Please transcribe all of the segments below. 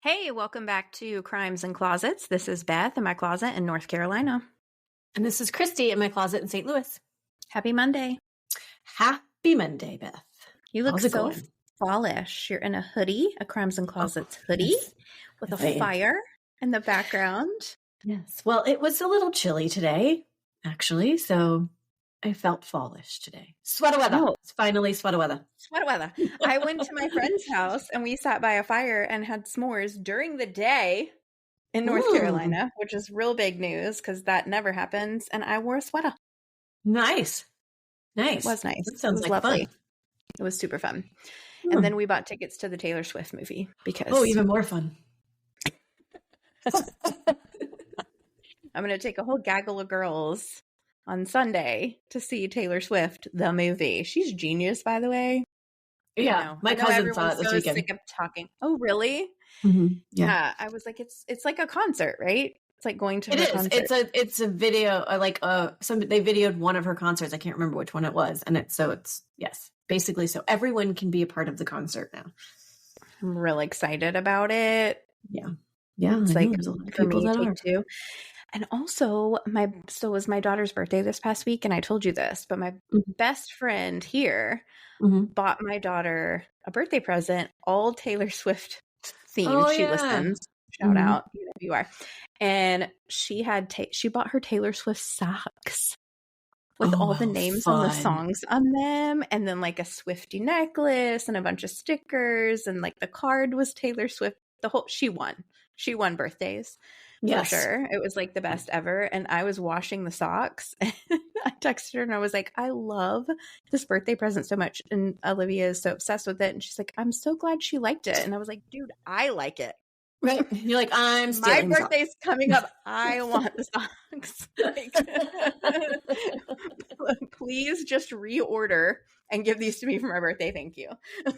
Hey, welcome back to Crimes and Closets. This is Beth in my closet in North Carolina. And this is Christy in my closet in St. Louis. Happy Monday. Happy Monday, Beth. You look so fallish. You're in a hoodie, a Crimes and Closets hoodie with a fire in the background. Yes. Well, it was a little chilly today, actually, so I felt fallish today. Sweater weather. Oh. It's finally sweater weather. Sweater weather. I went to my friend's house and we sat by a fire and had s'mores during the day in North Carolina, which is real big news because that never happens. And I wore a sweater. Nice. It was nice. That sounds like lovely. Fun. It was super fun. And then we bought tickets to the Taylor Swift movie because... Oh, even more fun. I'm going to take a whole gaggle of girls on Sunday to see Taylor Swift, the movie. She's genius, by the way. Yeah, my cousin saw it this weekend. Sick of talking. Oh, really? Mm-hmm. Yeah, I was like, it's like a concert, right? It's like going to her concert. It's a video, they videoed one of her concerts. I can't remember which one it was, and it's basically so everyone can be a part of the concert now. I'm really excited about it. Yeah, it's like there's a lot of people that are too. And also, it was my daughter's birthday this past week, and I told you this, but my best friend here bought my daughter a birthday present, all Taylor Swift themed. She listens. Shout out, you know who you are. And she bought her Taylor Swift socks with all the names on the songs on them, and then like a Swiftie necklace and a bunch of stickers, and like the card was Taylor Swift. She won birthdays. Yes. For sure. It was like the best ever. And I was washing the socks and I texted her and I was like, I love this birthday present so much. And Olivia is so obsessed with it. And she's like, I'm so glad she liked it. And I was like, dude, I like it. Right. You're like, my birthday's coming up. I want the socks. Please just reorder and give these to me for my birthday. Thank you.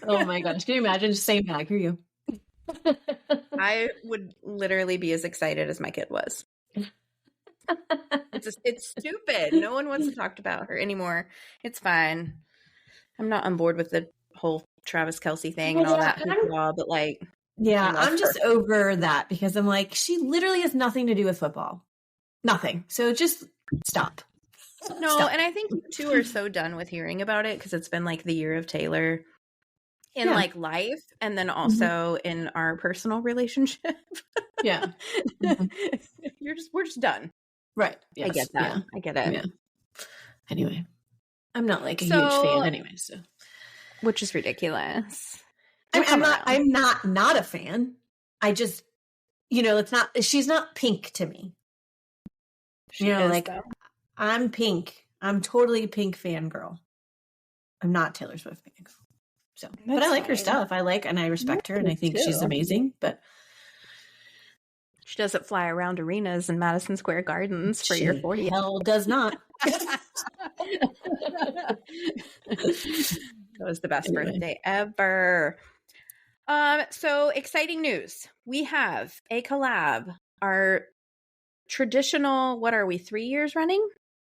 Oh my gosh. Can you imagine just saying back? Here you. I would literally be as excited as my kid was. It's stupid. No one wants to talk about her anymore. It's fine. I'm not on board with the whole Travis Kelce thing and all that hoopla, but like, I'm just over that because I'm like, she literally has nothing to do with football. Nothing. So just stop. Stop. And I think you two are so done with hearing about it because it's been like the year of Taylor. In like life, and then also in our personal relationship. Yeah. We're just done. Right. Yes. I get that. Yeah. I get it. Yeah. Anyway, I'm not like a huge fan anyway, so. Which is ridiculous. I'm not a fan. I just, she's not Pink to me. I'm Pink. I'm totally Pink fangirl. I'm not Taylor Swift fangirl. So, but I like her stuff. I respect her, and I think she's amazing. But she doesn't fly around arenas in Madison Square Gardens for your 40th. Hell does not. That was the best birthday ever. So exciting news. We have a collab. Our traditional, what are we, 3 years running?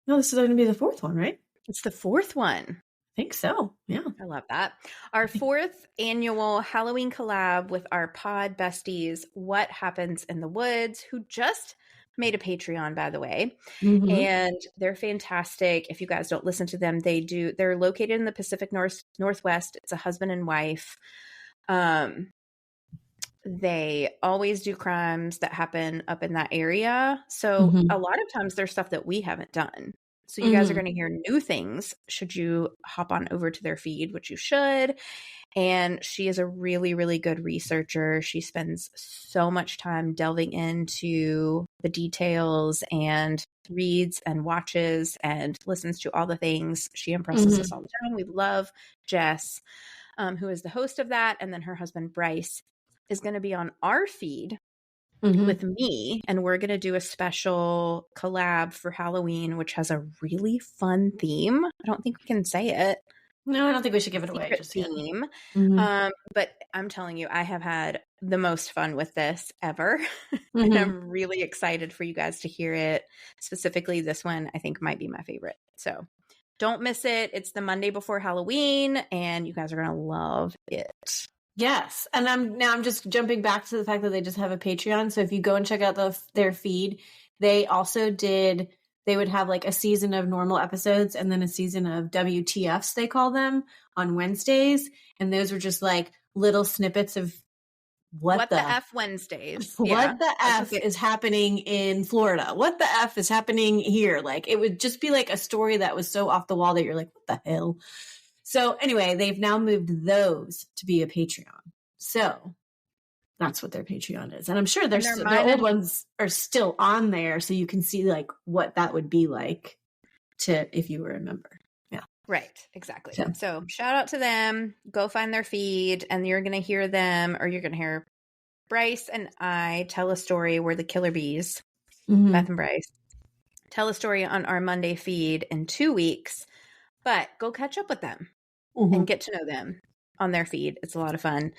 No, this is going to be the fourth one, right? It's the fourth one. I think so. Yeah. I love that. Our fourth annual Halloween collab with our pod besties, What Happens in the Woods, who just made a Patreon, by the way. And they're fantastic. If you guys don't listen to them, they're located in the Pacific Northwest. It's a husband and wife. They always do crimes that happen up in that area. So a lot of times there's stuff that we haven't done. So you guys are going to hear new things should you hop on over to their feed, which you should. And she is a really, really good researcher. She spends so much time delving into the details and reads and watches and listens to all the things. She impresses us all the time. We love Jess, who is the host of that. And then her husband, Bryce, is going to be on our feed with me, and we're going to do a special collab for Halloween, which has a really fun theme. I don't think we can say it. No, I don't think we should give it away. Just theme. But I'm telling you, I have had the most fun with this ever. And I'm really excited for you guys to hear it. Specifically, this one I think might be my favorite. So don't miss it. It's the Monday before Halloween, and you guys are going to love it. Yes. And I'm just jumping back to the fact that they just have a Patreon. So if you go and check out their feed, they also they would have like a season of normal episodes and then a season of WTFs, they call them, on Wednesdays. And those were just like little snippets of what the F Wednesdays. What the F is happening in Florida? What the F is happening here? Like, it would just be like a story that was so off the wall that you're like, what the hell? So anyway, they've now moved those to be a Patreon. So that's what their Patreon is. And I'm sure their old ones are still on there. So you can see like what that would be like if you were a member. Yeah. Right. Exactly. So shout out to them. Go find their feed and you're going to hear them, or you're going to hear Bryce and I tell a story. We're the Killer Bees, Beth and Bryce. Tell a story on our Monday feed in 2 weeks, but go catch up with them and get to know them on their feed. It's a lot of fun.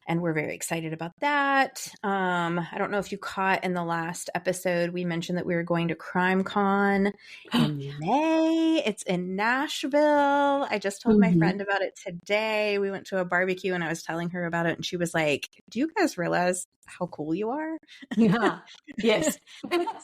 And we're very excited about that. I don't know if you caught in the last episode, we mentioned that we were going to CrimeCon in May. It's in Nashville. I just told my friend about it today. We went to a barbecue and I was telling her about it. And she was like, do you guys realize how cool you are? Yeah. Yes.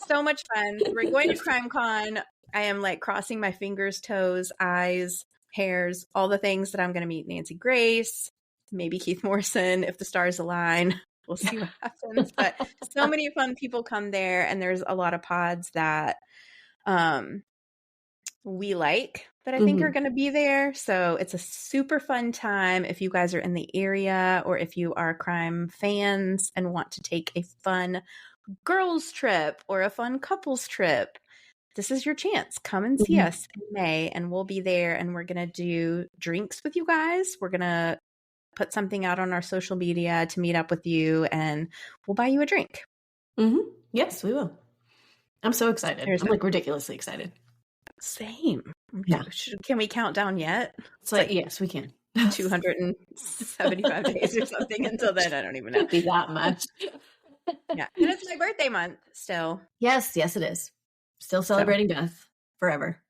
So much fun. We're going to CrimeCon. I am like crossing my fingers, toes, eyes, hairs, all the things that I'm going to meet Nancy Grace, maybe Keith Morrison, if the stars align. We'll see what happens. But so many fun people come there, and there's a lot of pods that we like that I think are going to be there. So it's a super fun time if you guys are in the area, or if you are crime fans and want to take a fun girls trip or a fun couples trip. This is your chance. Come and see us in May, and we'll be there, and we're going to do drinks with you guys. We're going to put something out on our social media to meet up with you, and we'll buy you a drink. Yes, we will. I'm so excited. I'm like ridiculously excited. Same. Yeah. Can we count down yet? It's like yes, we can. 275 days or something until then. I don't even know. Can't be that much. Yeah. And it's my birthday month still. Yes, it is. Still celebrating Beth forever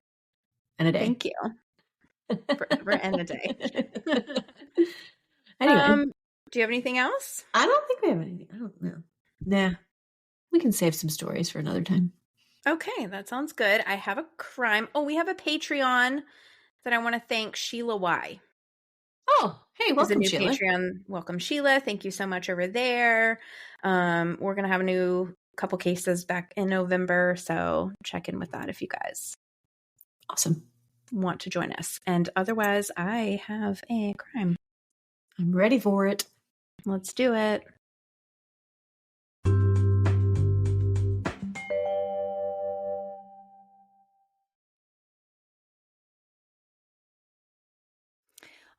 and a day. Thank you. Forever and a day. Anyway. Do you have anything else? I don't think we have anything. I don't know. Nah. We can save some stories for another time. Okay, that sounds good. I have a crime. Oh, we have a Patreon that I want to thank Sheila Y. Oh, hey, welcome, Sheila. Patreon. Welcome, Sheila. Thank you so much over there. We're going to have a new couple cases back in November, so check in with that if you guys want to join us. And otherwise, I have a crime. I'm ready for it. Let's do it.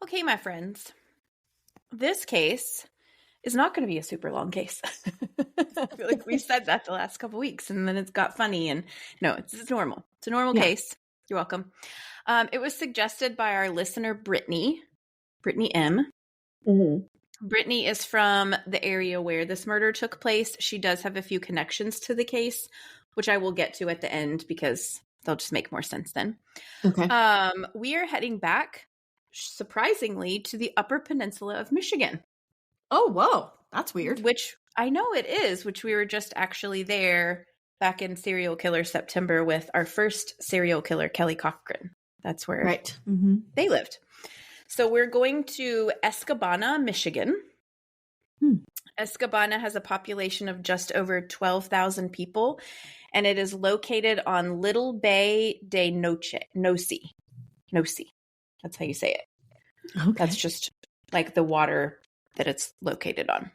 Okay, my friends, this case is not going to be a super long case. I feel like we've said that the last couple weeks, and then it's got funny. And no, it's normal. It's a normal case. You're welcome. It was suggested by our listener, Brittany M. Brittany is from the area where this murder took place. She does have a few connections to the case, which I will get to at the end because they'll just make more sense then. Okay. We are heading back, surprisingly, to the Upper Peninsula of Michigan. Oh, whoa. That's weird. Which I know it is, which we were just actually there back in Serial Killer September with our first serial killer, Kelly Cochran. That's where they lived. So we're going to Escanaba, Michigan. Escanaba has a population of just over 12,000 people, and it is located on Little Bay de Nosy. That's how you say it. Okay. That's just like the water that it's located on.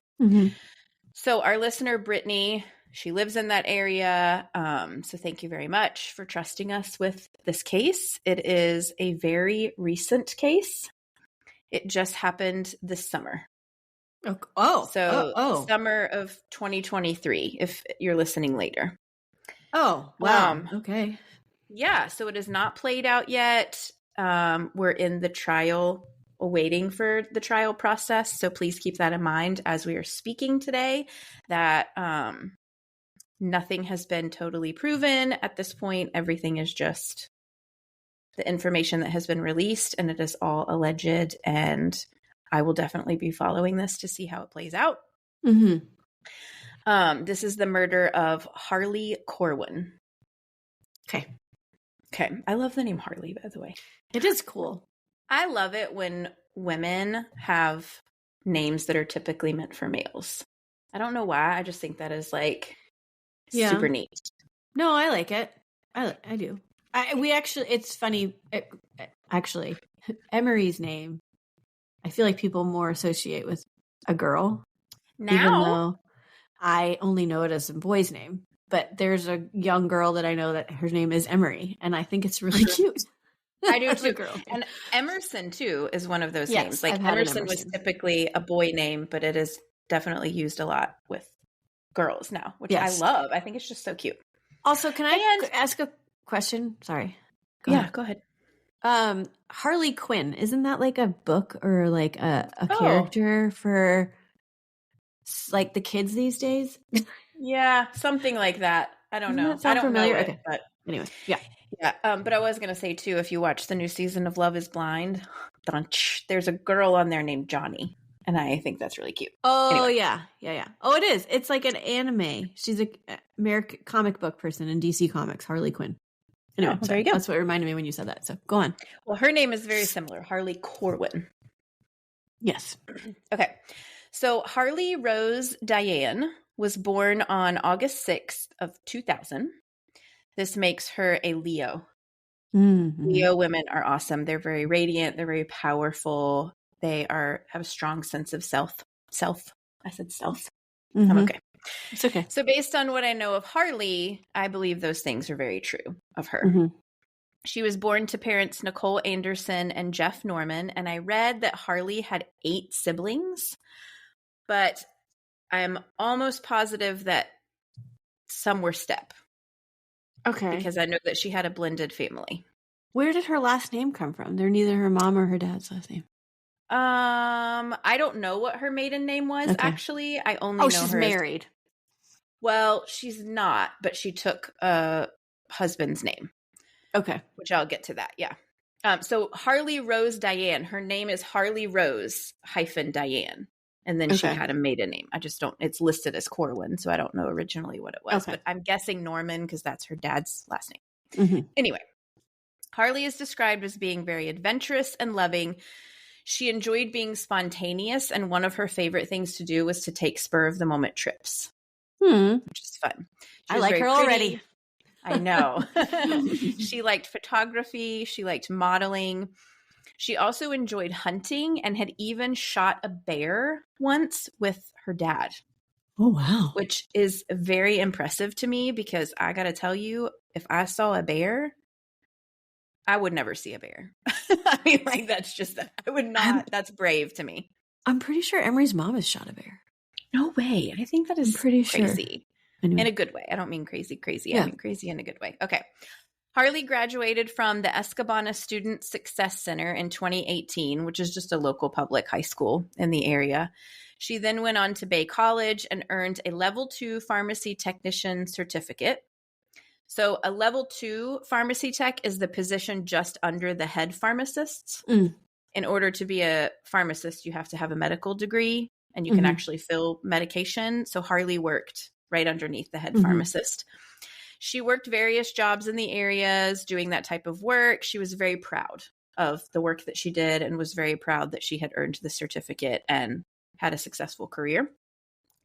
So our listener, Brittany, she lives in that area. So thank you very much for trusting us with this case. It is a very recent case. It just happened this summer. Summer of 2023, if you're listening later. Oh, wow. Okay. Yeah. So it is not played out yet. We're in the trial, waiting for the trial process. So please keep that in mind as we are speaking today, that nothing has been totally proven at this point. Everything is just the information that has been released, and it is all alleged. And I will definitely be following this to see how it plays out. This is the murder of Harley Corwin. Okay. I love the name Harley, by the way. It is cool. I love it when women have names that are typically meant for males. I don't know why. I just think that is like super neat. No, I like it. I do. It's funny. Actually, Emery's name, I feel like people more associate with a girl. Now, even though I only know it as a boy's name. But there's a young girl that I know that her name is Emery, and I think it's really cute. I do too. And Emerson too is one of those names. Like Emerson was typically a boy name, but it is definitely used a lot with girls now, which I love. I think it's just so cute. Also, can I ask a question? Sorry. Go ahead. Harley Quinn, isn't that like a book or like a character for like the kids these days? Yeah, something like that. I don't know. I don't familiar. Know it, but anyway, yeah. But I was going to say too, if you watch the new season of Love is Blind, there's a girl on there named Johnny, and I think that's really cute. Oh, anyway. Yeah. Oh, it is. It's like an anime. She's a American comic book person in DC Comics, Harley Quinn. Anyway, there you go. That's what reminded me when you said that. So go on. Well, her name is very similar, Harley Corwin. Yes. Okay. So Harley Rose Diane was born on August 6th of 2000. This makes her a Leo. Leo women are awesome. They're very radiant. They're very powerful. They have a strong sense of self. I said self. I'm okay. It's okay. So based on what I know of Harley, I believe those things are very true of her. She was born to parents Nicole Anderson and Jeff Norman, and I read that Harley had 8 siblings, but I'm almost positive that some were step. Okay. Because I know that she had a blended family. Where did her last name come from? They're neither her mom or her dad's last name. I don't know what her maiden name was, actually. I only know she's her married. Well, she's not, but she took a husband's name. Okay. Which I'll get to that, yeah. So Harley Rose Diane, her name is Harley Rose -Diane. And then she had a maiden name. I just don't, it's listed as Corwin, so I don't know originally what it was. But I'm guessing Norman because that's her dad's last name. Anyway, Harley is described as being very adventurous and loving. She enjoyed being spontaneous, and one of her favorite things to do was to take spur-of-the-moment trips, which is fun. I like her already. I know. She liked photography. She liked modeling. She also enjoyed hunting and had even shot a bear once with her dad. Oh, wow. Which is very impressive to me because I got to tell you, if I saw a bear, I would never see a bear. I mean, like, that's just, I would not, that's brave to me. I'm pretty sure Emery's mom has shot a bear. No way. I think that is pretty crazy. Sure. Anyway. In a good way. I don't mean crazy. Yeah. I mean crazy in a good way. Okay. Harley graduated from the Escabana Student Success Center in 2018, which is just a local public high school in the area. She then went on to Bay College and earned a level 2 pharmacy technician certificate. So a level 2 pharmacy tech is the position just under the head pharmacists. In order to be a pharmacist, you have to have a medical degree and you can actually fill medication. So Harley worked right underneath the head pharmacist. She worked various jobs in the areas doing that type of work. She was very proud of the work that she did and was very proud that she had earned the certificate and had a successful career.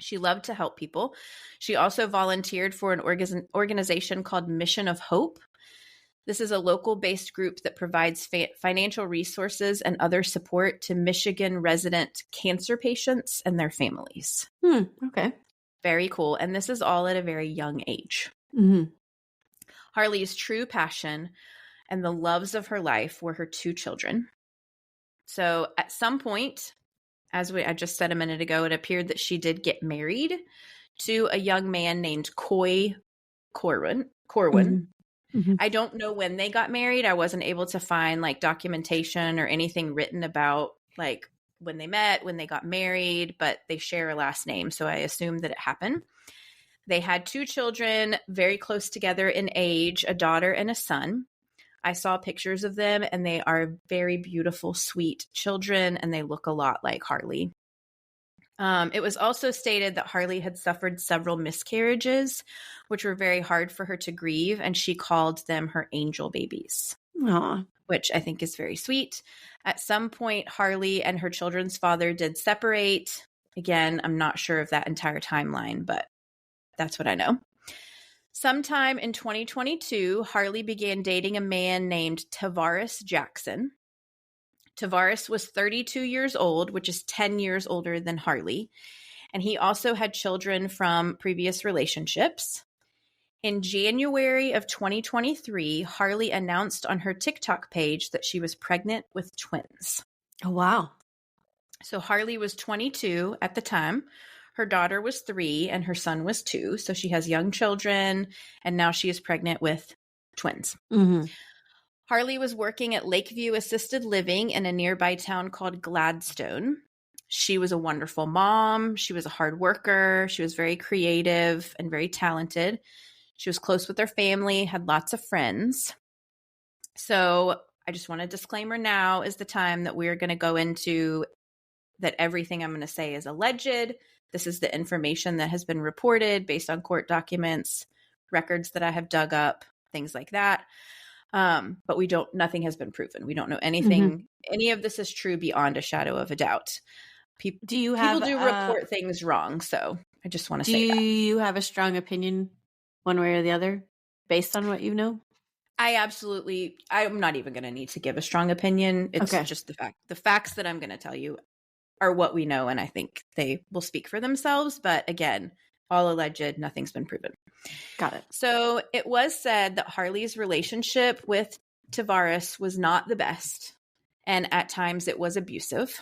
She loved to help people. She also volunteered for an organization called Mission of Hope. This is a local-based group that provides financial resources and other support to Michigan resident cancer patients and their families. Okay. Very cool. And this is all at a very young age. Harley's true passion and the loves of her life were her 2 children. So at some point, as I just said a minute ago, it appeared that she did get married to a young man named Corwin. I don't know when they got married. I wasn't able to find like documentation or anything written about like when they met, when they got married, but they share a last name. So I assume that it happened. They had 2 children very close together in age, a daughter and a son. I saw pictures of them, and they are very beautiful, sweet children, and they look a lot like Harley. It was also stated that Harley had suffered several miscarriages, which were very hard for her to grieve, and she called them her angel babies. Aww. Which I think is very sweet. At some point, Harley and her children's father did separate. Again, I'm not sure of that entire timeline, but that's what I know. Sometime in 2022, Harley began dating a man named Tavaris Jackson. Tavaris was 32 years old, which is 10 years older than Harley. And he also had children from previous relationships. In January of 2023, Harley announced on her TikTok page that she was pregnant with twins. Oh, wow. So Harley was 22 at the time. Her daughter was 3 and her son was 2. So she has young children, and now she is pregnant with twins. Mm-hmm. Harley was working at Lakeview Assisted Living in a nearby town called Gladstone. She was a wonderful mom. She was a hard worker. She was very creative and very talented. She was close with her family, had lots of friends. So I just want a disclaimer now is the time that we are going to go into that everything I'm going to say is alleged. This is the information that has been reported based on court documents, records that I have dug up, things like that. But nothing has been proven. We don't know anything. Mm-hmm. Any of this is true beyond a shadow of a doubt. People do report things wrong. So I just want to say that. Do you have a strong opinion one way or the other based on what you know? I'm not even going to need to give a strong opinion. It's just the facts that I'm going to tell you are what we know. And I think they will speak for themselves. But again, all alleged, nothing's been proven. Got it. So it was said that Harley's relationship with Tavaris was not the best. And at times it was abusive.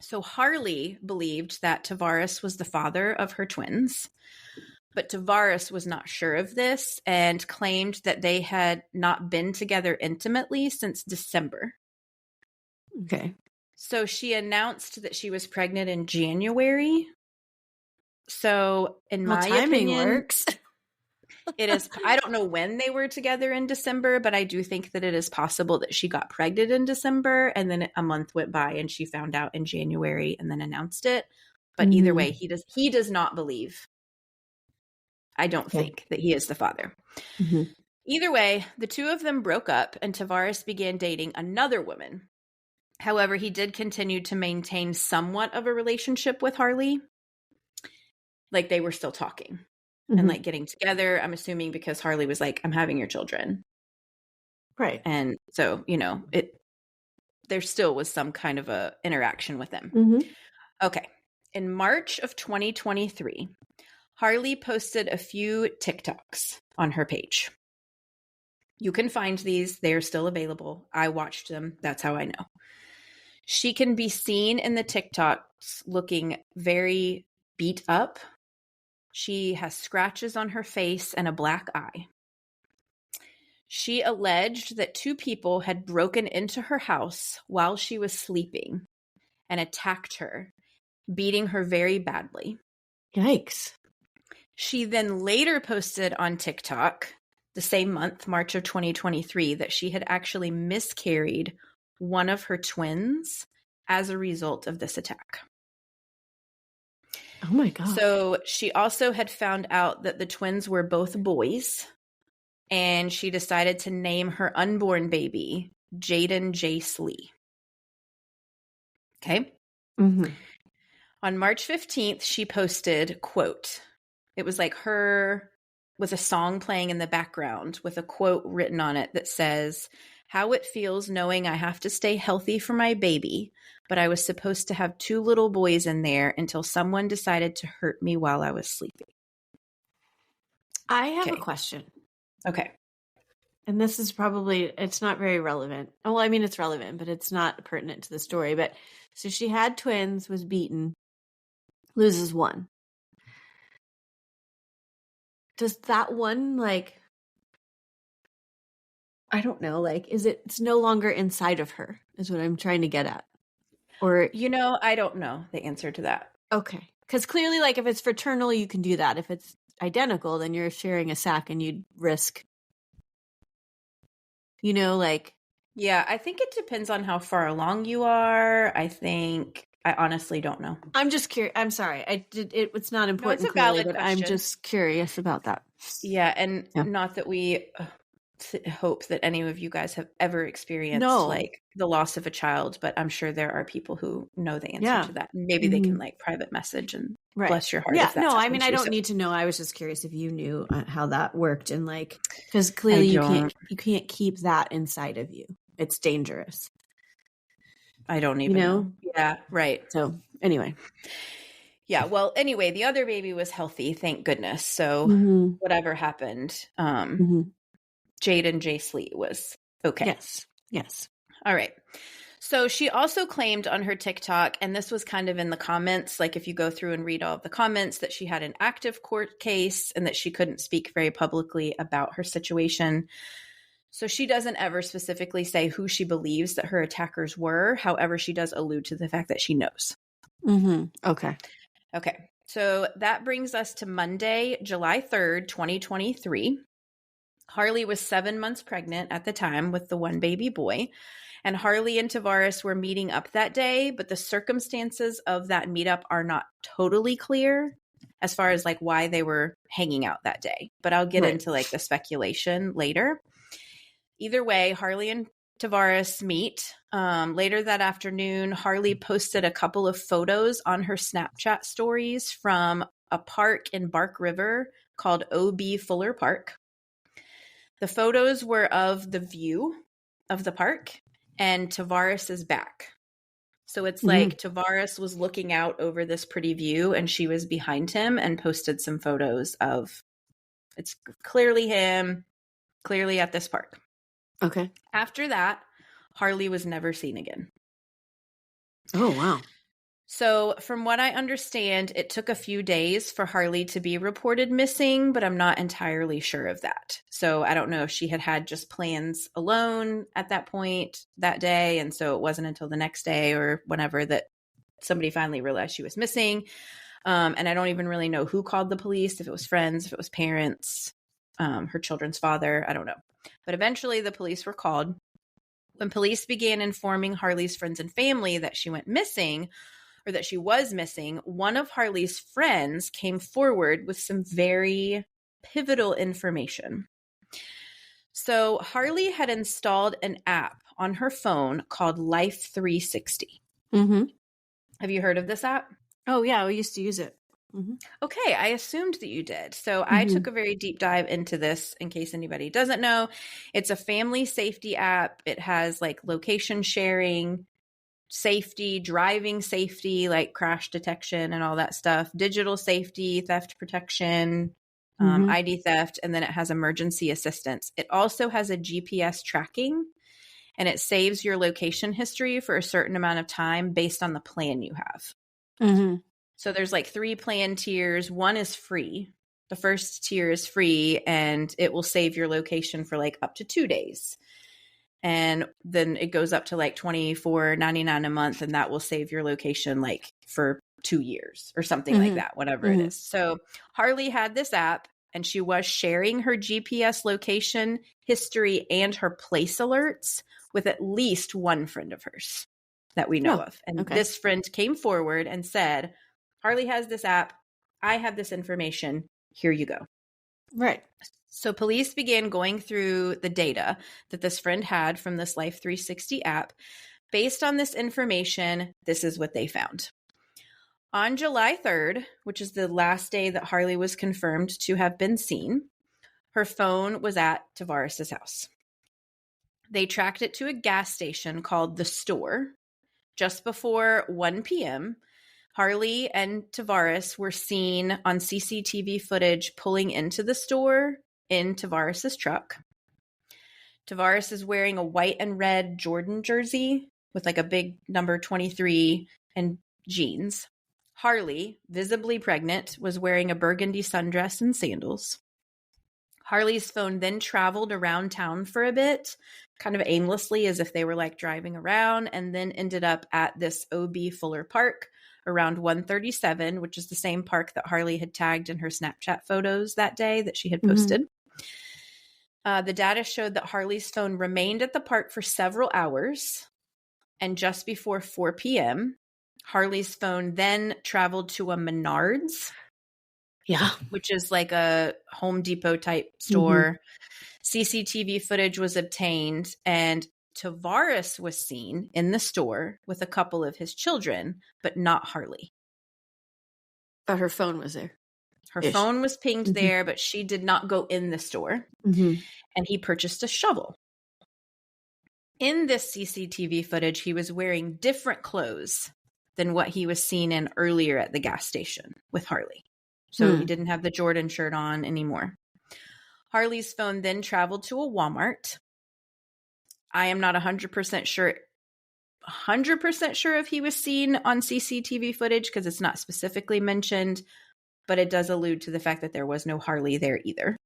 So Harley believed that Tavaris was the father of her twins. But Tavaris was not sure of this and claimed that they had not been together intimately since December. Okay. So she announced that she was pregnant in January. So in my opinion, works. It is. I don't know when they were together in December, but I do think that it is possible that she got pregnant in December and then a month went by and she found out in January and then announced it. But either way, he does not believe. I don't think that he is the father. Mm-hmm. Either way, the two of them broke up and Tavaris began dating another woman. However, he did continue to maintain somewhat of a relationship with Harley. Like they were still talking and like getting together. I'm assuming because Harley was like, I'm having your children. Right. And so, there still was some kind of a interaction with them. Mm-hmm. Okay. In March of 2023, Harley posted a few TikToks on her page. You can find these. They are still available. I watched them. That's how I know. She can be seen in the TikToks looking very beat up. She has scratches on her face and a black eye. She alleged that 2 people had broken into her house while she was sleeping and attacked her, beating her very badly. Yikes. She then later posted on TikTok the same month, March of 2023, that she had actually miscarried one of her twins as a result of this attack. Oh my God. So she also had found out that the twins were both boys, and she decided to name her unborn baby Jaiden Jayce-Lee. Okay. Mm-hmm. On March 15th, she posted, quote, it was like her with a song playing in the background with a quote written on it that says, "How it feels knowing I have to stay healthy for my baby, but I was supposed to have 2 little boys in there until someone decided to hurt me while I was sleeping." I have a question. Okay. And this is it's not very relevant. Well, I mean, it's relevant, but it's not pertinent to the story. But so she had twins, was beaten, loses one. Does that one, I don't know, it's no longer inside of her, is what I'm trying to get at. Or, I don't know the answer to that. Okay. Because clearly, if it's fraternal, you can do that. If it's identical, then you're sharing a sack and you'd risk You know, like. Yeah, I think it depends on how far along you are. I honestly don't know. I'm just curious. I'm sorry. It's not important, it's a clearly, valid but I'm question. just curious about that. Yeah, and not that we hope that any of you guys have ever experienced like the loss of a child, but I'm sure there are people who know the answer to that. Maybe they can like private message and bless your heart. Yeah, if that's I mean, I don't need to know. I was just curious if you knew how that worked, and like, because clearly you can't keep that inside of you. It's dangerous. I don't even know. Yeah, right. So anyway. Yeah, well, anyway, the other baby was healthy, thank goodness. So whatever happened, Jaiden Jayce-Lee was okay. Yes. All right. So she also claimed on her TikTok, and this was kind of in the comments, like if you go through and read all of the comments, that she had an active court case and that she couldn't speak very publicly about her situation. So she doesn't ever specifically say who she believes that her attackers were. However, she does allude to the fact that she knows. Okay. So that brings us to Monday, July 3rd, 2023. Harley was 7 months pregnant at the time with the one baby boy. And Harley and Tavaris were meeting up that day, but the circumstances of that meetup are not totally clear as far as like why they were hanging out that day. But I'll get into like the speculation later. Either way, Harley and Tavaris meet. Later that afternoon, Harley posted a couple of photos on her Snapchat stories from a park in Bark River called O.B. Fuller Park. The photos were of the view of the park and Tavaris's back. So it's like Tavaris was looking out over this pretty view and she was behind him and posted some photos of, it's clearly him, clearly at this park. Okay. After that, Harley was never seen again. Oh, wow. So from what I understand, it took a few days for Harley to be reported missing, but I'm not entirely sure of that. So I don't know if she had just plans alone at that point that day. And so it wasn't until the next day or whenever that somebody finally realized she was missing. And I don't even really know who called the police, if it was friends, if it was parents, her children's father, I don't know. But eventually the police were called. When police began informing Harley's friends and family that she went missing, or that she was missing, one of Harley's friends came forward with some very pivotal information. So Harley had installed an app on her phone called Life 360. Have you heard of this app? Oh, yeah. We used to use it. Okay, I assumed that you did. So I took a very deep dive into this in case anybody doesn't know. It's a family safety app. It has like location sharing, safety, driving safety, like crash detection and all that stuff, digital safety, theft protection, ID theft, and then it has emergency assistance. It also has a GPS tracking, and it saves your location history for a certain amount of time based on the plan you have. So there's like 3 plan tiers. One is free. The first tier is free, and it will save your location for like up to 2 days. And then it goes up to like $24.99 a month, and that will save your location like for 2 years or something like that, whatever it is. So Harley had this app, and she was sharing her GPS location history and her place alerts with at least one friend of hers that we know of. And this friend came forward and said, Harley has this app. I have this information. Here you go. Right. So police began going through the data that this friend had from this Life 360 app. Based on this information, this is what they found. On July 3rd, which is the last day that Harley was confirmed to have been seen, her phone was at Tavaris' house. They tracked it to a gas station called The Store. Just before 1 p.m., Harley and Tavaris were seen on CCTV footage pulling into the store in Tavaris' truck. Tavaris is wearing a white and red Jordan jersey with like a big number 23 and jeans. Harley, visibly pregnant, was wearing a burgundy sundress and sandals. Harley's phone then traveled around town for a bit, kind of aimlessly as if they were like driving around, and then ended up at this O.B. Fuller Park around 1:37, which is the same park that Harley had tagged in her Snapchat photos that day that she had posted. The data showed that Harley's phone remained at the park for several hours, and just before 4 p.m., Harley's phone then traveled to a Menards. Yeah. Which is like a Home Depot type store. CCTV footage was obtained, and Tavaris was seen in the store with a couple of his children, but not Harley. But her phone was there. Her phone was pinged there, but she did not go in the store. And he purchased a shovel. In this CCTV footage, he was wearing different clothes than what he was seen in earlier at the gas station with Harley. So he didn't have the Jordan shirt on anymore. Harley's phone then traveled to a Walmart. I am not 100% sure if he was seen on CCTV footage because it's not specifically mentioned, but it does allude to the fact that there was no Harley there either.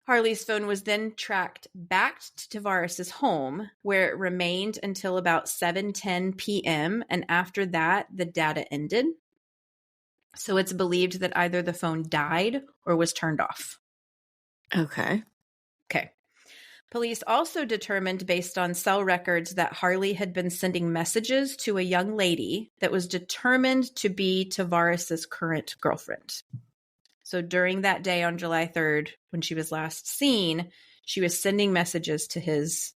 Harley's phone was then tracked back to Tavaris's home, where it remained until about 7:10 p.m. And after that, the data ended. So it's believed that either the phone died or was turned off. Okay. Police also determined, based on cell records, that Harley had been sending messages to a young lady that was determined to be Tavaris's current girlfriend. So during that day on July 3rd, when she was last seen, she was sending messages to his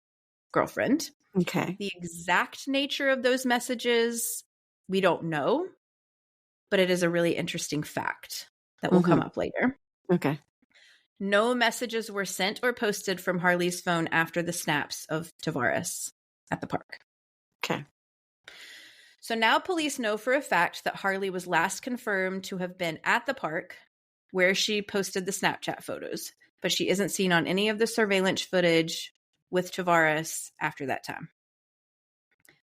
girlfriend. Okay. The exact nature of those messages, we don't know, but it is a really interesting fact that will come up later. Okay. No messages were sent or posted from Harley's phone after the snaps of Tavaris at the park. Okay. So now police know for a fact that Harley was last confirmed to have been at the park where she posted the Snapchat photos, but she isn't seen on any of the surveillance footage with Tavaris after that time.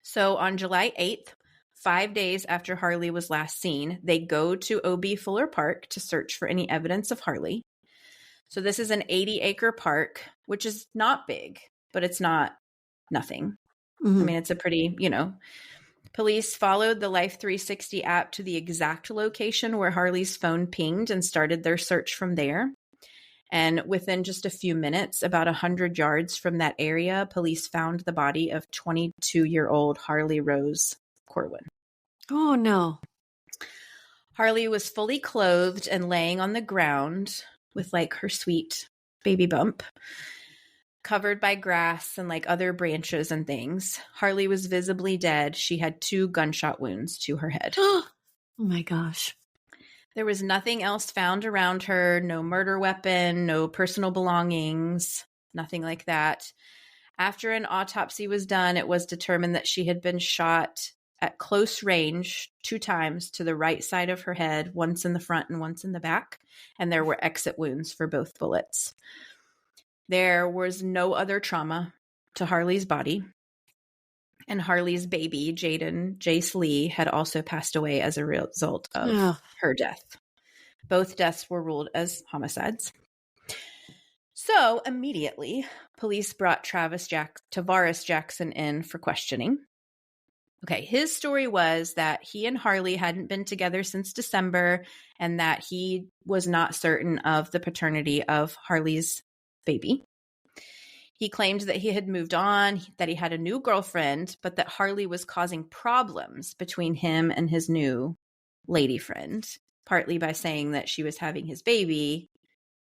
So on July 8th, 5 days after Harley was last seen, they go to O.B. Fuller Park to search for any evidence of Harley. So this is an 80-acre park, which is not big, but it's not nothing. I mean, it's a pretty, Police followed the Life 360 app to the exact location where Harley's phone pinged and started their search from there. And within just a few minutes, about 100 yards from that area, police found the body of 22-year-old Harley Rose Corwin. Oh, no. Harley was fully clothed and laying on the ground with like her sweet baby bump, covered by grass and like other branches and things. Harley was visibly dead. She had 2 gunshot wounds to her head. Oh my gosh. There was nothing else found around her, no murder weapon, no personal belongings, nothing like that. After an autopsy was done, it was determined that she had been shot at close range 2 times to the right side of her head, once in the front and once in the back, and there were exit wounds for both bullets. There was no other trauma to Harley's body, and Harley's baby, Jaiden Jayce-Lee, had also passed away as a result of her death. Both deaths were ruled as homicides. So immediately, police brought Tavaris Jackson in for questioning. Okay, his story was that he and Harley hadn't been together since December and that he was not certain of the paternity of Harley's baby. He claimed that he had moved on, that he had a new girlfriend, but that Harley was causing problems between him and his new lady friend, partly by saying that she was having his baby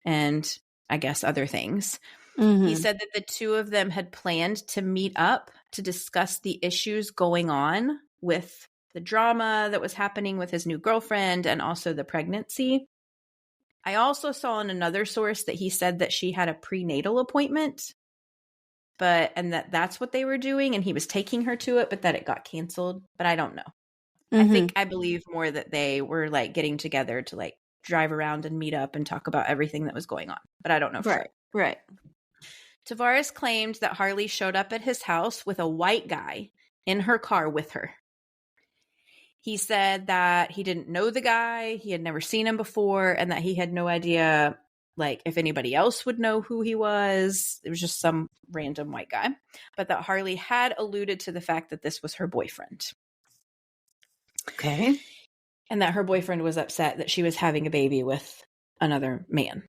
and I guess other things. He said that the 2 of them had planned to meet up to discuss the issues going on with the drama that was happening with his new girlfriend and also the pregnancy. I also saw in another source that he said that she had a prenatal appointment, and that's what they were doing and he was taking her to it, but that it got canceled. But I don't know. I believe more that they were like getting together to like drive around and meet up and talk about everything that was going on. But I don't know for sure. Right. Tavaris claimed that Harley showed up at his house with a white guy in her car with her. He said that he didn't know the guy, he had never seen him before, and that he had no idea like if anybody else would know who he was. It was just some random white guy. But that Harley had alluded to the fact that this was her boyfriend. Okay. And that her boyfriend was upset that she was having a baby with another man.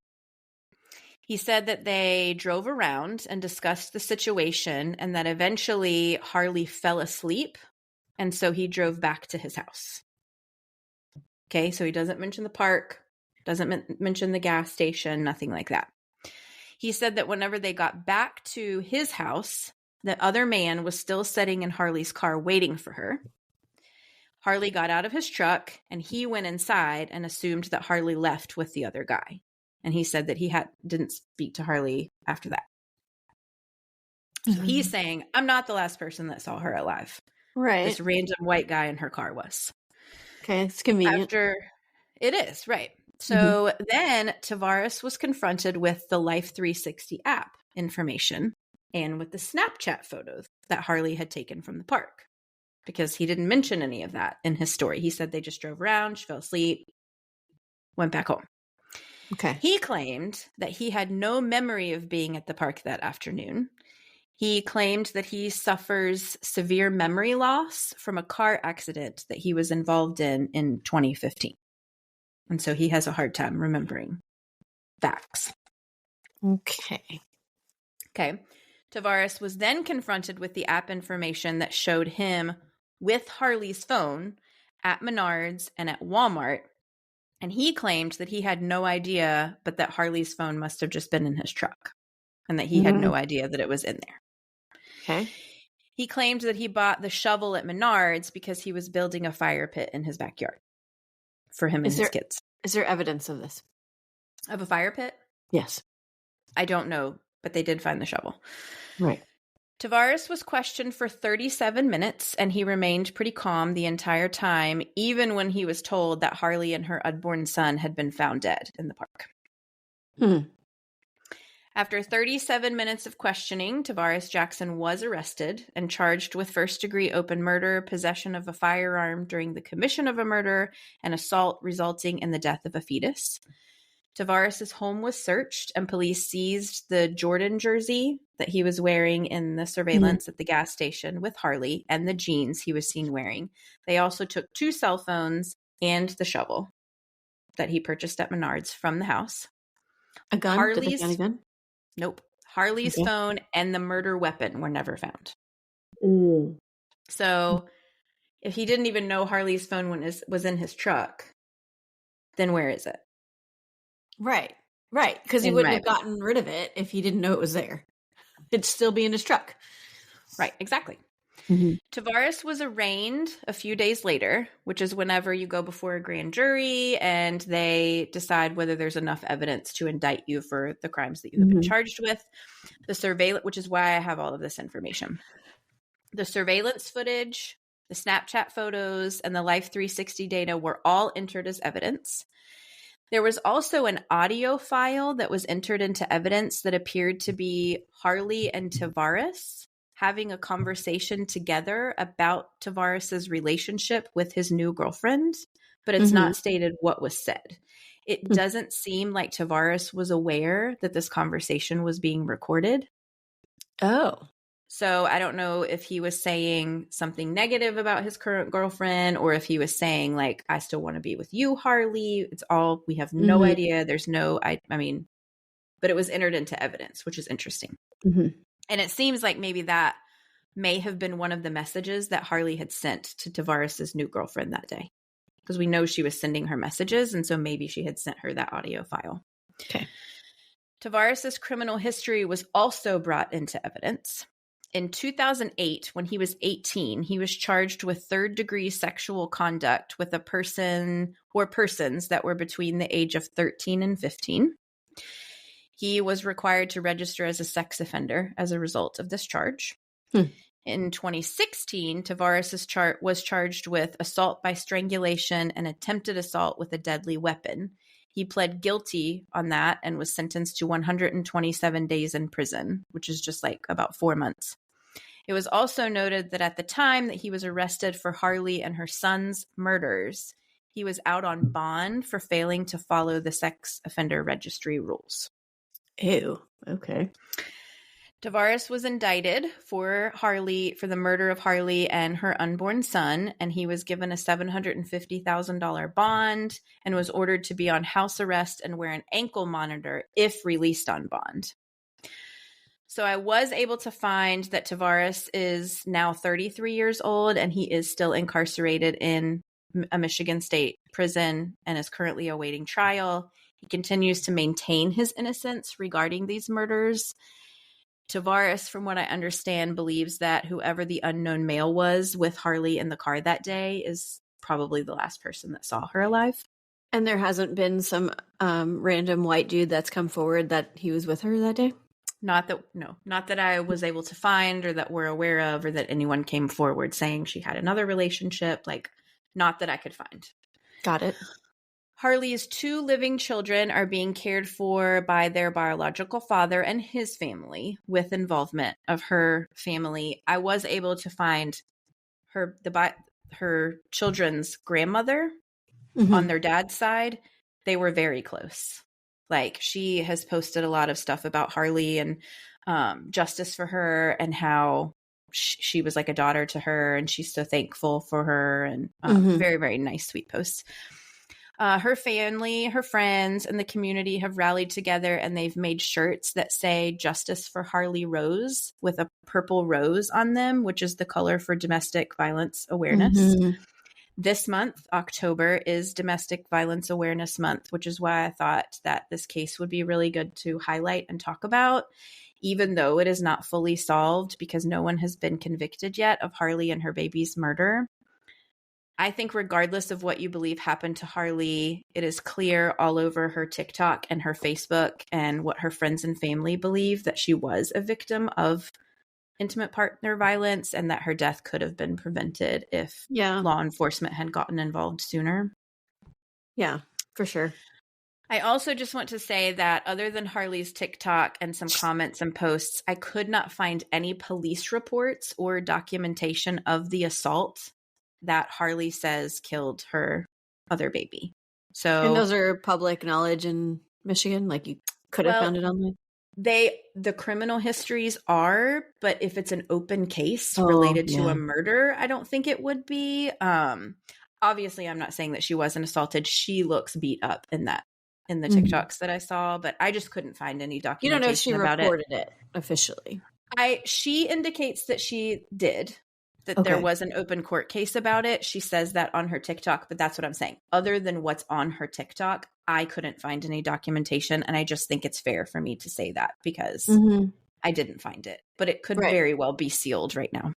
He said that they drove around and discussed the situation and that eventually Harley fell asleep. And so he drove back to his house. Okay, so he doesn't mention the park, doesn't mention the gas station, nothing like that. He said that whenever they got back to his house, the other man was still sitting in Harley's car waiting for her. Harley got out of his truck and he went inside and assumed that Harley left with the other guy. And he said that he didn't speak to Harley after that. So he's saying, I'm not the last person that saw her alive. Right. This random white guy in her car was. Okay, it's convenient. It is, right. So then Tavaris was confronted with the Life 360 app information and with the Snapchat photos that Harley had taken from the park. Because he didn't mention any of that in his story. He said they just drove around, she fell asleep, went back home. Okay. He claimed that he had no memory of being at the park that afternoon. He claimed that he suffers severe memory loss from a car accident that he was involved in 2015. And so he has a hard time remembering facts. Okay. Tavaris was then confronted with the app information that showed him with Harley's phone at Menards and at Walmart. And he claimed that he had no idea, but that Harley's phone must have just been in his truck and that he had no idea that it was in there. Okay. He claimed that he bought the shovel at Menards because he was building a fire pit in his backyard for him and his kids. Is there evidence of this? Of a fire pit? Yes. I don't know, but they did find the shovel. Right. Tavaris was questioned for 37 minutes, and he remained pretty calm the entire time, even when he was told that Harley and her unborn son had been found dead in the park. After 37 minutes of questioning, Tavaris Jackson was arrested and charged with first-degree open murder, possession of a firearm during the commission of a murder, and assault resulting in the death of a fetus. Tavaris's home was searched, and police seized the Jaiden jersey that he was wearing in the surveillance at the gas station with Harley and the jeans he was seen wearing. They also took 2 cell phones and the shovel that he purchased at Menards from the house. A gun? Did they find a gun? Nope. Harley's phone and the murder weapon were never found. So if he didn't even know Harley's phone was in his truck, then where is it? Right. Because he wouldn't have gotten rid of it if he didn't know it was there. It'd still be in his truck. Right, exactly. Tavaris was arraigned a few days later, which is whenever you go before a grand jury and they decide whether there's enough evidence to indict you for the crimes that you have been charged with. The surveillance, which is why I have all of this information. The surveillance footage, the Snapchat photos, and the Life 360 data were all entered as evidence. There was also an audio file that was entered into evidence that appeared to be Harley and Tavaris having a conversation together about Tavaris's relationship with his new girlfriend, but it's not stated what was said. It doesn't seem like Tavaris was aware that this conversation was being recorded. Oh. So I don't know if he was saying something negative about his current girlfriend or if he was saying like, I still want to be with you, Harley. It's all, we have no idea. There's no, I mean, but it was entered into evidence, which is interesting. And it seems like maybe that may have been one of the messages that Harley had sent to Tavaris's new girlfriend that day. Because we know she was sending her messages, and so maybe she had sent her that audio file. Okay. Tavaris's criminal history was also brought into evidence. In 2008, when he was 18, he was charged with third-degree sexual conduct with a person or persons that were between the age of 13 and 15. He was required to register as a sex offender as a result of this charge. In 2016, Tavaris was charged with assault by strangulation and attempted assault with a deadly weapon. He pled guilty on that and was sentenced to 127 days in prison, which is just like about 4 months. It was also noted that at the time that he was arrested for Harley and her son's murders, he was out on bond for failing to follow the sex offender registry rules. Ew. Okay. Tavaris was indicted for the murder of Harley and her unborn son, and he was given a $750,000 bond and was ordered to be on house arrest and wear an ankle monitor if released on bond. So I was able to find that Tavaris is now 33 years old, and he is still incarcerated in a Michigan State prison and is currently awaiting trial. He continues to maintain his innocence regarding these murders. Tavaris, from what I understand, believes that whoever the unknown male was with Harley in the car that day is probably the last person that saw her alive. And there hasn't been some random white dude that's come forward that he was with her that day? Not that I was able to find or that we're aware of, or that anyone came forward saying she had another relationship. Not that I could find. Got it. Harley's 2 living children are being cared for by their biological father and his family, with involvement of her family. I was able to find her children's grandmother on their dad's side. They were very close. She has posted a lot of stuff about Harley and justice for her, and how she was like a daughter to her, and she's so thankful for her, and very, very nice, sweet posts. Her family, her friends, and the community have rallied together, and they've made shirts that say "Justice for Harley Rose" with a purple rose on them, which is the color for domestic violence awareness. This month, October, is Domestic Violence Awareness Month, which is why I thought that this case would be really good to highlight and talk about, even though it is not fully solved because no one has been convicted yet of Harley and her baby's murder. I think regardless of what you believe happened to Harley, it is clear all over her TikTok and her Facebook and what her friends and family believe that she was a victim of intimate partner violence, and that her death could have been prevented if law enforcement had gotten involved sooner. Yeah, for sure. I also just want to say that other than Harley's TikTok and some comments and posts, I could not find any police reports or documentation of the assault that Harley says killed her other baby. And those are public knowledge in Michigan? You could have found it online? The criminal histories are, but if it's an open case related to a murder, I don't think it would be. Obviously, I'm not saying that she wasn't assaulted. She looks beat up in the TikToks that I saw, but I just couldn't find any documentation. You don't know if she about reported it officially. She indicates that she did. That there was an open court case about it. She says that on her TikTok, but that's what I'm saying. Other than what's on her TikTok, I couldn't find any documentation, and I just think it's fair for me to say that because I didn't find it. But it could very well be sealed right now.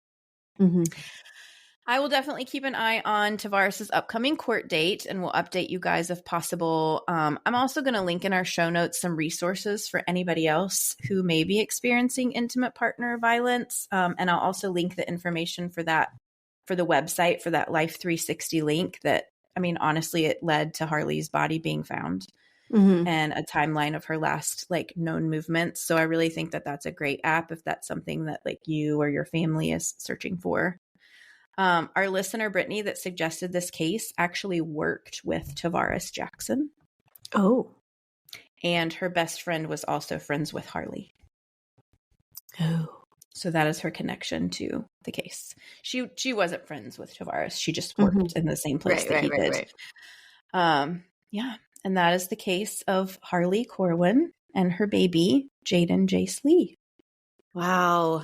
I will definitely keep an eye on Tavaris's upcoming court date, and we'll update you guys if possible. I'm also going to link in our show notes some resources for anybody else who may be experiencing intimate partner violence. And I'll also link the information for the website for that Life 360 link that, honestly, it led to Harley's body being found and a timeline of her last known movements. So I really think that that's a great app if that's something that you or your family is searching for. Our listener, Brittany, that suggested this case actually worked with Tavaris Jackson. Oh. And her best friend was also friends with Harley. Oh. So that is her connection to the case. She wasn't friends with Tavaris. She just worked in the same place that he did. Yeah. And that is the case of Harley Corwin and her baby, Jaiden Jayce-Lee. Wow.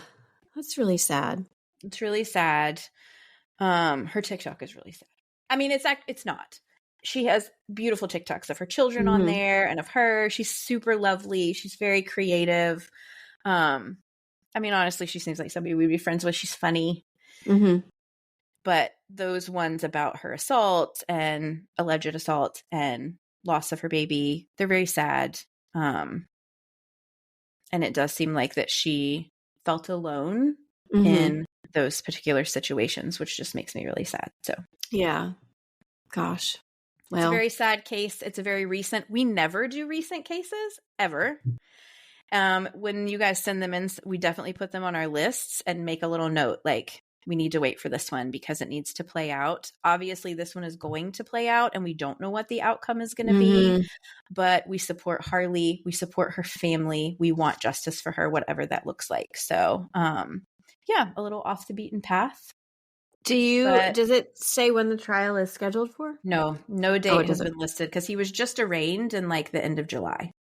That's really sad. It's really sad. Her TikTok is really sad. It's not. She has beautiful TikToks of her children on there and of her. She's super lovely. She's very creative. Honestly, she seems like somebody we'd be friends with. She's funny. But those ones about her assault and alleged assault and loss of her baby, they're very sad. And it does seem like that she felt alone in those particular situations, which just makes me really sad. So yeah, gosh, it's a very sad case. It's a very recent. We never do recent cases ever. When you guys send them in, we definitely put them on our lists and make a little note we need to wait for this one because it needs to play out. Obviously, this one is going to play out and we don't know what the outcome is going to be, but we support Harley. We support her family. We want justice for her, whatever that looks like. So, yeah, a little off the beaten path. Does it say when the trial is scheduled for? No date has been listed because he was just arraigned in like the end of July.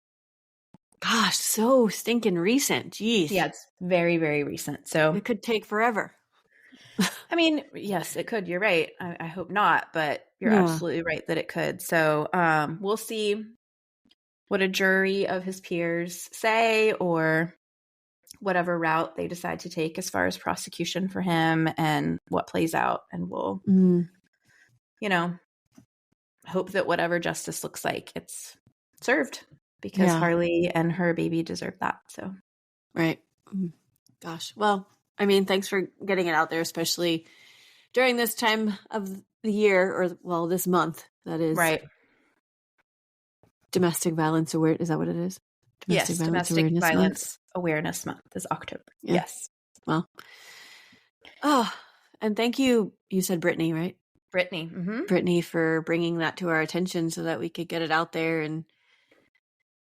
Gosh, so stinking recent. Jeez. Yeah, it's very, very recent. So it could take forever. I mean, yes, it could. You're right. I hope not, but you're absolutely right that it could. So we'll see what a jury of his peers say or whatever route they decide to take as far as prosecution for him and what plays out. And we'll, hope that whatever justice looks like, it's served because Harley and her baby deserve that. So, right. Gosh. Well, I mean, thanks for getting it out there, especially during this time of the year this month. That is right. Domestic Violence Awareness. Is that what it is? Domestic Violence Awareness Month is October. Yeah. Yes. Well. And thank you. You said Brittany, right? Brittany. Mm-hmm. Brittany for bringing that to our attention so that we could get it out there. And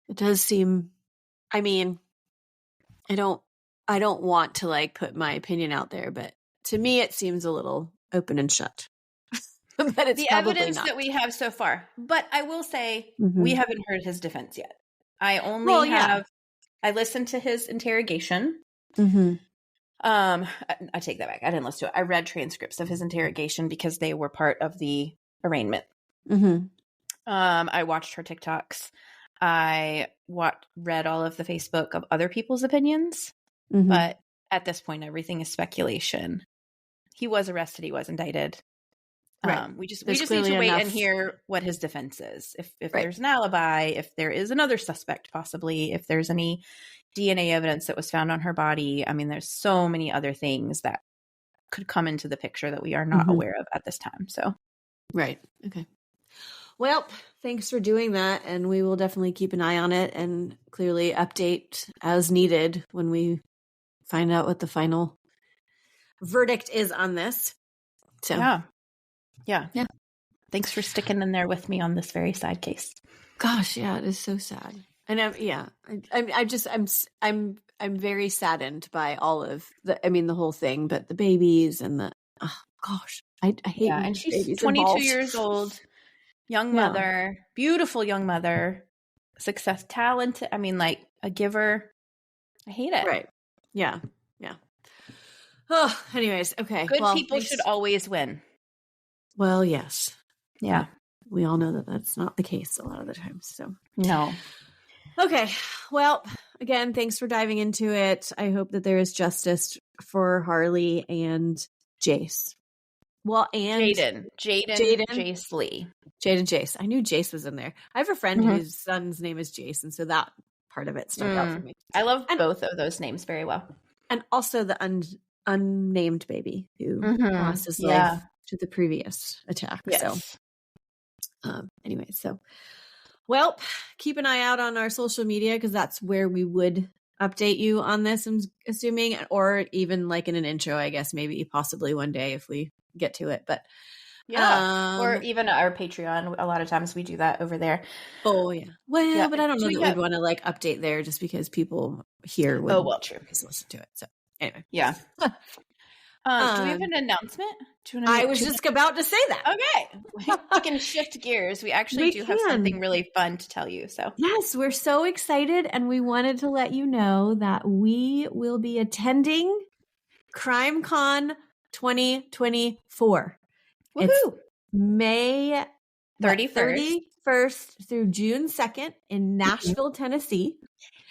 it does seem, I mean, I don't want to like put my opinion out there, but to me it seems a little open and shut. But it's the evidence that we have so far. But I will say we haven't heard his defense yet. I only I listened to his interrogation. I take that back. I didn't listen to it. I read transcripts of his interrogation because they were part of the arraignment. I watched her TikToks. I read all of the Facebook of other people's opinions. But at this point, everything is speculation. He was arrested. He was indicted. Right. We just need to wait and hear what his defense is. If there's an alibi, if there is another suspect, possibly, if there's any DNA evidence that was found on her body. I mean, there's so many other things that could come into the picture that we are not aware of at this time. So, right. Okay. Well, thanks for doing that. And we will definitely keep an eye on it and clearly update as needed when we find out what the final verdict is on this. So, yeah. Thanks for sticking in there with me on this very sad case. Gosh, yeah, it is so sad. And I'm very saddened by all of the whole thing, but the babies and I hate. Yeah, and she's 22 years old, young mother, beautiful young mother, success, talented. I mean, like a giver. I hate it. Right. Yeah. Oh, anyways, okay. Good people should always win. Well, yes. Yeah. We all know that that's not the case a lot of the times. So no. Okay. Well, again, thanks for diving into it. I hope that there is justice for Harley and Jayce. Well, and Jaiden Jayce-Lee. Jaiden Jayce. I knew Jayce was in there. I have a friend whose son's name is Jayce, and so that part of it stuck out for me. I love both of those names very well. And also the unnamed baby who lost his life to the previous attack. Yes. So, anyway, well, keep an eye out on our social media because that's where we would update you on this, I'm assuming, or even like in an intro, I guess, maybe possibly one day if we get to it. But or even our Patreon. A lot of times we do that over there. Oh yeah. Well, but I don't know that we'd want to like update there just because people here would true. Listen to it. So anyway. Yeah. Do we have an announcement? I was just about to say that. Okay. We can shift gears. We actually have something really fun to tell you. So yes, we're so excited. And we wanted to let you know that we will be attending CrimeCon 2024. Woohoo! It's May 31st through June 2nd in Nashville, Tennessee.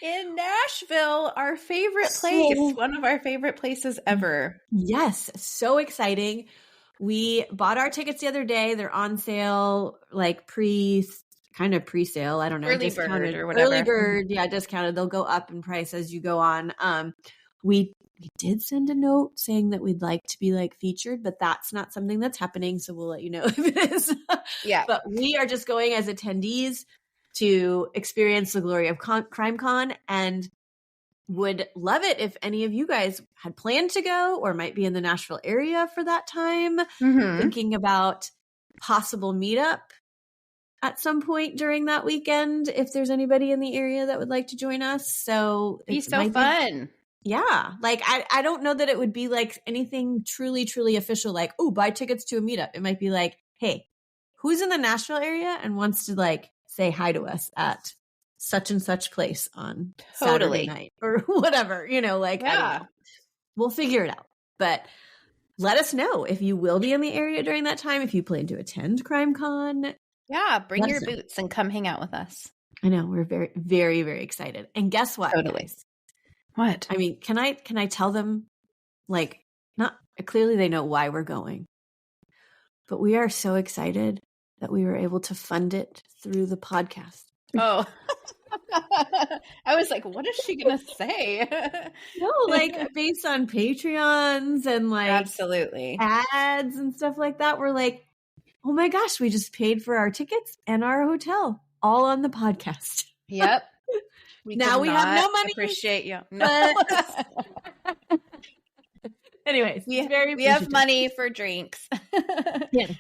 In Nashville, our favorite place, one of our favorite places ever. Yes, so exciting. We bought our tickets the other day. They're on sale, like pre-sale. I don't know. Early bird or whatever. Early bird, discounted. They'll go up in price as you go on. We did send a note saying that we'd like to be like featured, but that's not something that's happening. So we'll let you know if it is. Yeah. But we are just going as attendees to experience the glory of CrimeCon. And would love it if any of you guys had planned to go or might be in the Nashville area for that time, thinking about possible meetup at some point during that weekend, if there's anybody in the area that would like to join us. So it'd be so fun. Yeah. Like, I don't know that it would be like anything truly, truly official, like, oh, buy tickets to a meetup. It might be like, hey, who's in the Nashville area and wants to like say hi to us at such and such place on Saturday night or whatever, you know, like, I don't know. We'll figure it out. But let us know if you will be in the area during that time, if you plan to attend CrimeCon. Yeah, bring your boots and come hang out with us. I know. We're very, very, very excited. And guess what? Guys? What? I mean, can I tell them, like, not clearly they know why we're going, but we are so excited that we were able to fund it through the podcast. Oh, I was like, what is she going to say? No, like based on Patreons and like absolutely ads and stuff like that. We're like, oh my gosh, we just paid for our tickets and our hotel all on the podcast. Yep. Now we have no money. Appreciate you. No. Anyways, we have money for drinks. Yes.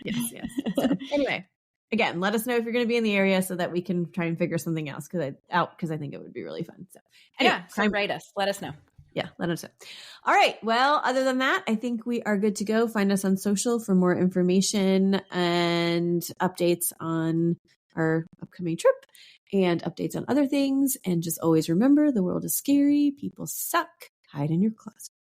So, anyway, again, let us know if you're going to be in the area so that we can try and figure something else because I think it would be really fun. So anyway, write us. Let us know. Yeah, let us know. All right. Well, other than that, I think we are good to go. Find us on social for more information and updates on our upcoming trip and updates on other things. And just always remember, the world is scary. People suck. Hide in your closet.